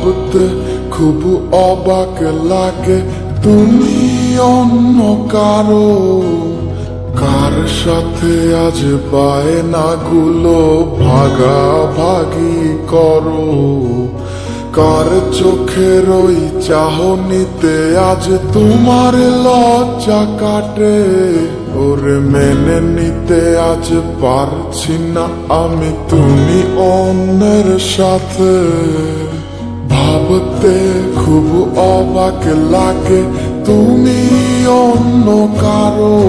ভাবতে খুব অবাক লাগে তুমি অন্য কারো, কার সাথে আজ বায়নাগুলো ভাগাভাগি করো, কার চোখের ওই চাহনিতে আজ তোমার লজ্জা কাটে। ওরে মেনে নিতে আজ পারছি না আমি তুমি অন্যের সাথে, ভাবতে খুব অবাক লাগে তুমি অন্য কারো,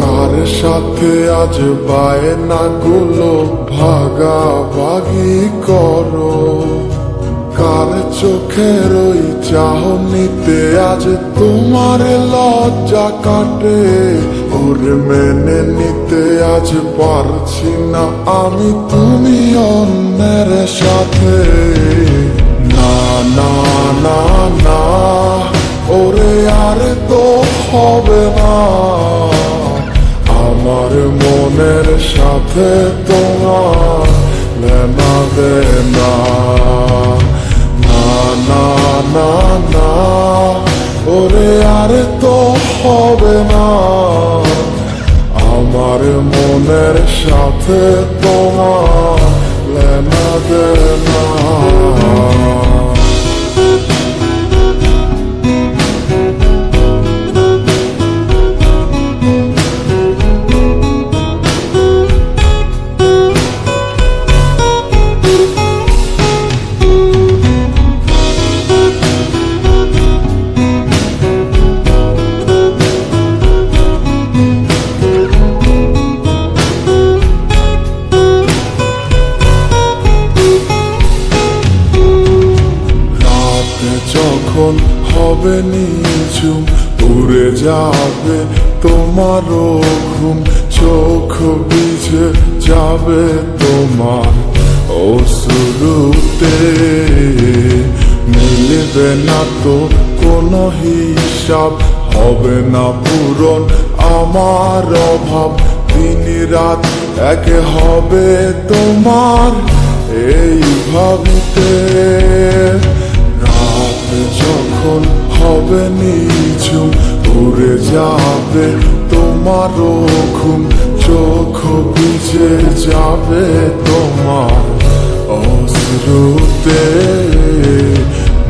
কার সাথে আজ বায়নাগুলো ভাগাভাগি করো, কার চোখের ওই চাহনিতে আজ তোমার লজ্জা কাটে। ওরে মেনে নিতে আজ পারছি না আমি তুমি অন্যের সাথে। না না না না ওরে আর তো হবে না, আমার মনের সাথে তোমার লেনা দেনা। না না না না ওরে আর তো হবে না, আমার মনের সাথে তোমার লেনা দেনা। যখন হবে নিঝুম উড়ে যাবে তোমারও ঘুম, চোখ ভিজে যাবে তোমার অশ্রুতে, মিলবে না তো কোনো হিসাব, হবে না পূরণ আমার অভাব, দিন রাত এক হবে তোমার এই ভাবিতে। যখন হবে নিঝুম উড়ে যাবে তোমারও ঘুম, চোখ ভিজে যাবে তোমার অশ্রুতে,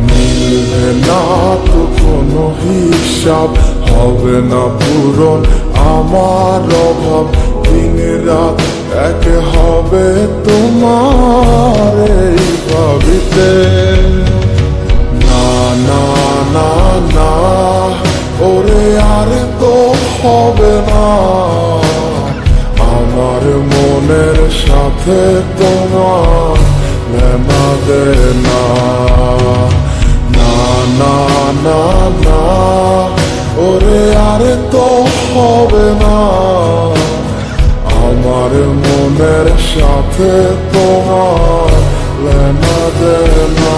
মিলবে না তো কোনো হিসাব, হবে না পূরণ আমার অভাব, দিন রাত এক হবে তোমার এই ভাবিতে। না না না ওরে আর তো হবে না, আমার মনের সাথে তোমার লেনা দেনা। না না না না ওরে আর তো হবে না, আমার মনের সাথে তোমার লেনা দেনা।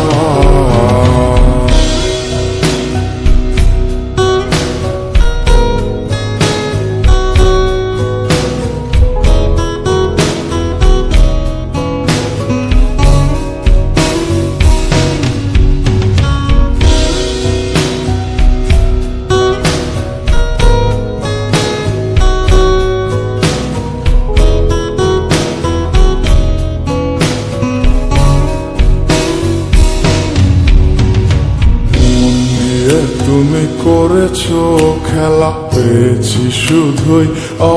তুমি করেছো খেলা, পেয়েছি শুধুই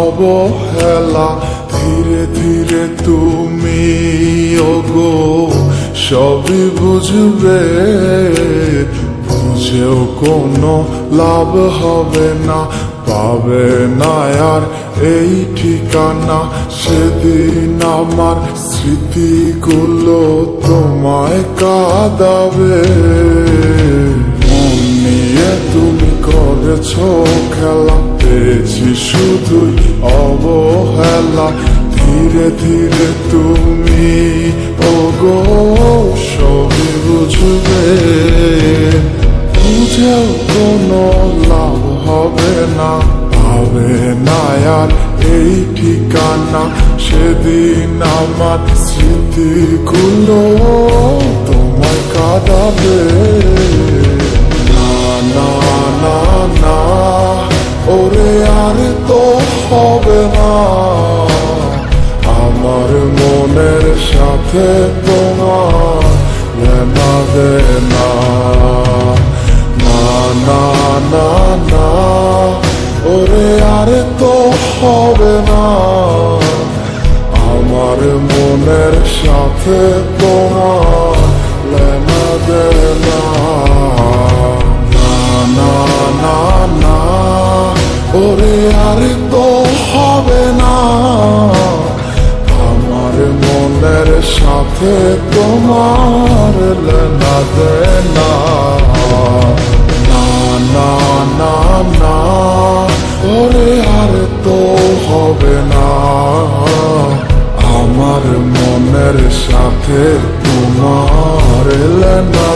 অবহেলা, ধীরে ধীরে তুমি ওগো সবই বুঝবে, বুঝেও কোনো লাভ হবে না, পাবে না আর এই ঠিকানা। সেদিন আমার স্মৃতিগুলো তোমায় কাঁদাবে, তুমি করেছো খেলা, পেয়েছি শুধুই অবহেলা, ধীরে ধীরে তুমি ওগো সবই বুঝবে, বুঝেও কোনো লাভ হবে না, পাবে না আর এই ঠিকানা। সেদিন আমার স্মৃতিগুলো তোমায় কাঁদা যাবে। না না না না, ওরে আর তো হবে না, আমার মনের সাথে তোমার লেনা দেনা। না না না না, ওরে আর তো হবে না, আমার মনের সাথে তোমার লেনা দেনা। না না না না, ওরে আর তো হবে না, আমার মনের সাথে তোমার লেনা দেনা। না না না না, ওরে আর তো হবে না, আমার মনের সাথে তোমার লেনা